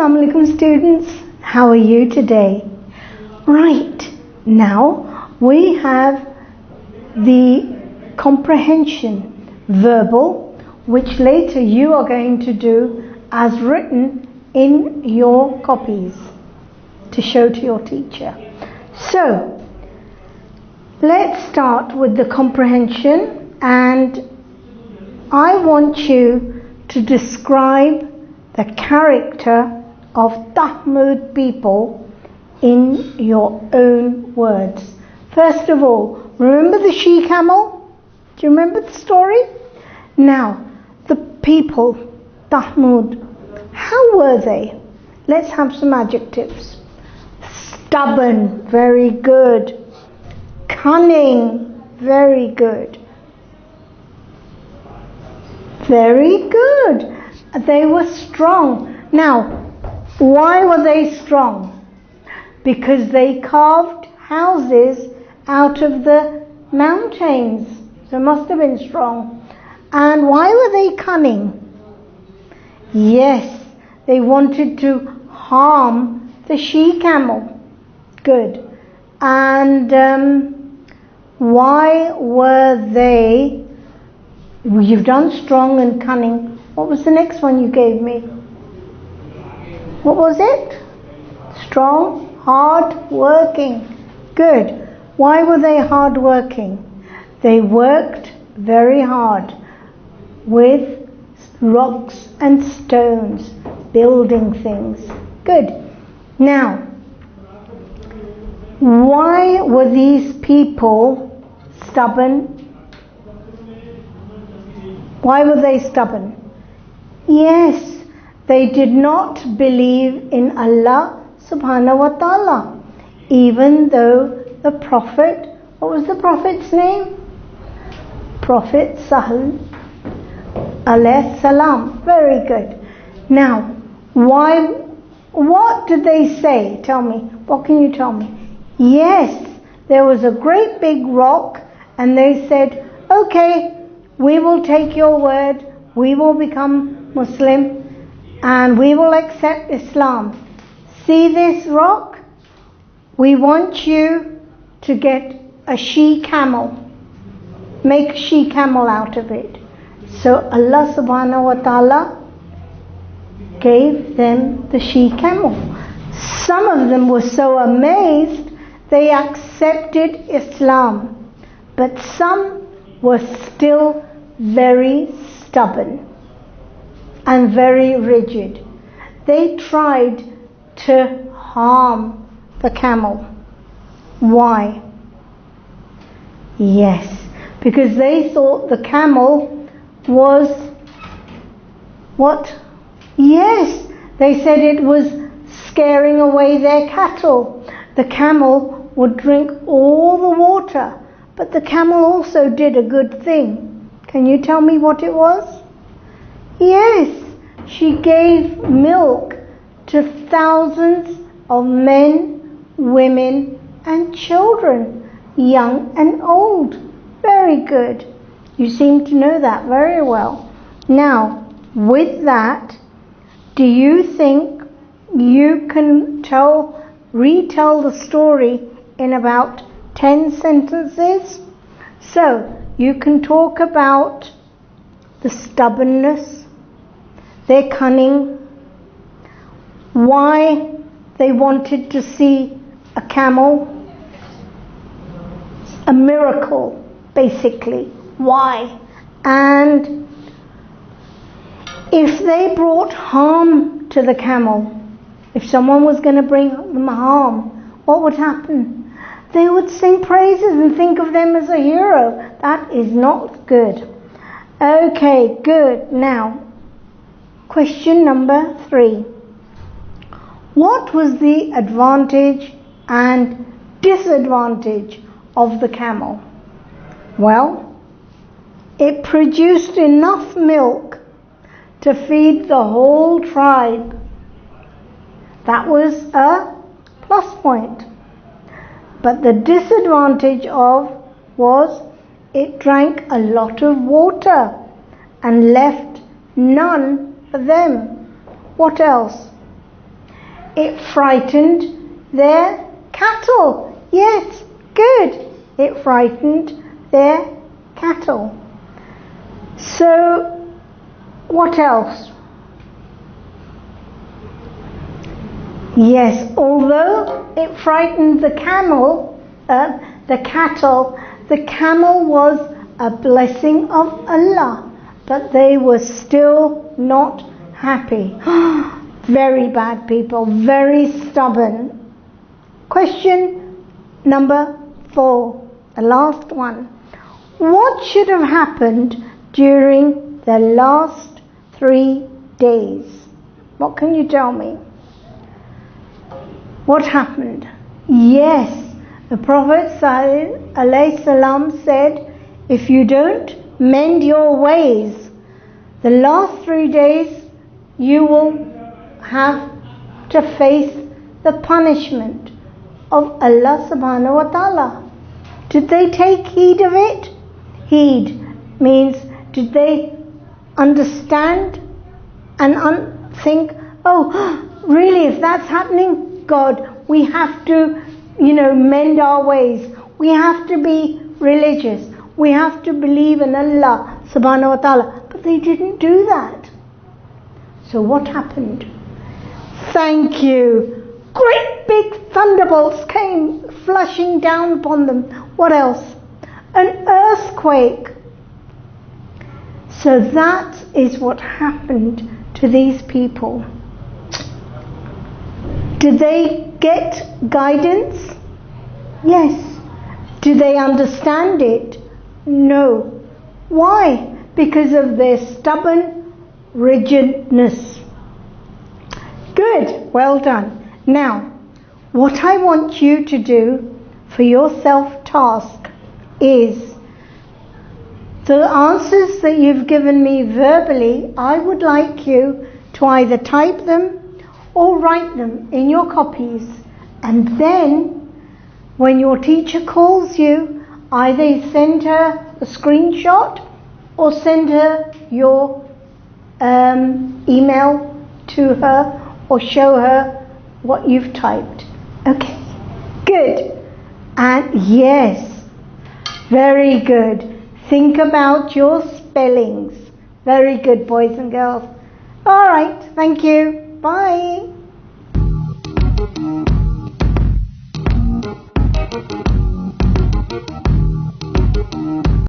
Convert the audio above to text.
Assalamu alaikum students, how are you today? Right, now we have the comprehension verbal, which later you are going to do as written in your copies to show to your teacher. So let's start with the comprehension, and I want you to describe the character of Tahmud people in your own words. First of all, remember the she-camel? Do you remember the story? Now, the people, Tahmud, how were they? Let's have some adjectives. Stubborn, very good. Cunning, very good. Very good. They were strong. Now, why were they strong? Because they carved houses out of the mountains. So it must have been strong. And why were they cunning? Yes, they wanted to harm the she-camel. Good. And why were they... You've done strong and cunning. What was the next one you gave me? What was it? Strong, hard working. Good. Why were they hard working? They worked very hard with rocks and stones, building things. Good. Now, why were these people stubborn? Why were they stubborn? Yes, they did not believe in Allah subhanahu wa ta'ala, even though the Prophet, what was the Prophet's name? Prophet Sahal alayhi salam. Very good. Now, what did they say? Tell me. What can you tell me? Yes, there was a great big rock, and they said, okay, we will take your word, we will become Muslim, and we will accept Islam. See this rock? We want you to get a she-camel. Make a she-camel out of it. So Allah subhanahu wa ta'ala gave them the she-camel. Some of them were so amazed they accepted Islam, but some were still very stubborn and very rigid. They tried to harm the camel. Why? Yes, because they thought the camel was what? Yes, they said it was scaring away their cattle. The camel would drink all the water, but the camel also did a good thing. Can you tell me what it was? Yes, she gave milk to thousands of men, women and children, young and old. Very good. You seem to know that very well. Now, with that, do you think you can retell the story in about 10 sentences? So, you can talk about the stubbornness, their cunning, why they wanted to see a camel, a miracle basically, why, and if they brought harm to the camel, if someone was going to bring them harm, what would happen? They would sing praises and think of them as a hero. That is not good. Okay, good. Now, question number 3. What was the advantage and disadvantage of the camel? Well, it produced enough milk to feed the whole tribe. That was a plus point. But the disadvantage was it drank a lot of water and left none for them. What else? It frightened their cattle. Yes, good. It frightened their cattle. So, what else? Yes, although it frightened the cattle, the camel was a blessing of Allah, but they were still not happy. Very bad people, very stubborn. Question number 4, the last one. What should have happened during the last 3 days? What can you tell me? What happened? Yes, the Prophet ﷺ said, if you don't mend your ways, the last 3 days you will have to face the punishment of Allah subhanahu wa ta'ala. Did they take heed of it? Heed means, did they understand and think, oh, really, if that's happening, God, we have to, mend our ways. We have to be religious. We have to believe in Allah subhanahu wa ta'ala. But they didn't do that. So what happened? Thank you. Great big thunderbolts came flushing down upon them. What else? An earthquake. So that is what happened to these people. Did they get guidance? Yes. Do they understand it? No. Why? Because of their stubborn rigidness. Good. Well done. Now, what I want you to do for your self-task is the answers that you've given me verbally, I would like you to either type them or write them in your copies, and then when your teacher calls you, either send her a screenshot or send her your email to her or show her what you've typed. Okay, good. And yes, very good. Think about your spellings. Very good, boys and girls. All right, thank you. Bye.